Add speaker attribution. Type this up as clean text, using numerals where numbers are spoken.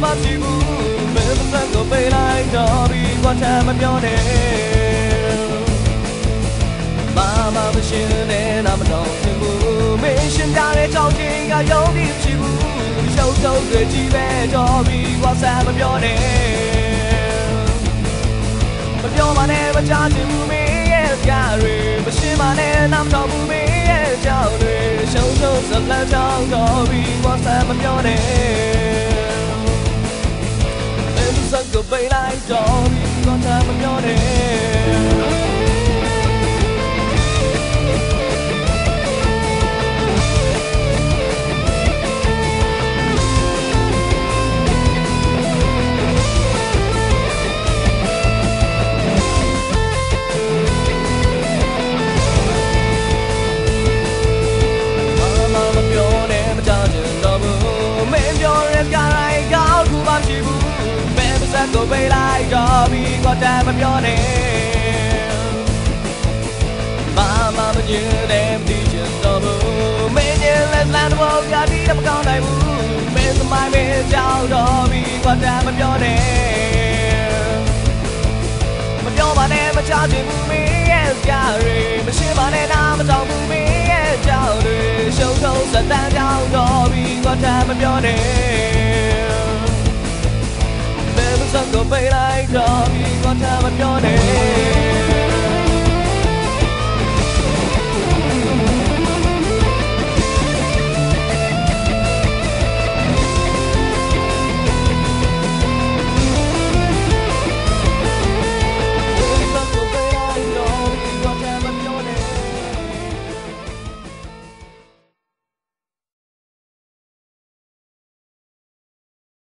Speaker 1: မှရှိဘူးမင်းစက်ကိုပေးလိုက်တော့ပြီးကွာချမ်းမပြောနဲ့မာမမရှိနဲ့နာမတော်ချင်ဘူးမင်းရှင်ပြတဲ့ကြောင့်ချင်းကယုံကြည်ရှိဘူးရှုပ်ထုတ်တွေကြီးပဲတော့ပြီးကွာဆမ်းမပြောနဲ့မပြောပါနဲ့မချချင်ဘူးမင်းရဲ့စကားတွေမရှင်းပါနဲ့နာမတော်ဘူးမင်းရဲ့ကြောင့်တွေရှုပ်ထုတ်စလမ်းကြောင့်တော့ပြီးကွာဆမ်းမပြောနဲ့စက်ကိုပေးလိုက်တော့ပြီးကွာချမ်းမပြောနဲ့ကိုပေးလိုက်တော့ပြီးကွာတမ်းမပြောနဲ့မာမမကျင်းတဲ့မသိချင်တော့ဘူးမင်းရဲ့လက်လမ်းတော့ကြပြီးတော့မကောင်းနိုင်ဘူးမင်းသမိုင်းမင်းကြောက်တော့ပြီးကွာတမ်းမပြောနဲ့မပြောပါနဲ့မချချင်ဘူးမင်းရဲ့စကားတွေမရှင်းပါနဲ့နာမတောင်းဘူးမင်းရဲ့ကြောက်တွေရှုံထုံးစတမ်းကြောက်တော့ပြီးကွာတမ်းမပြောနဲ့စက်ကိုပေးလိုက်တော့ပြီးကွာချမ်းမ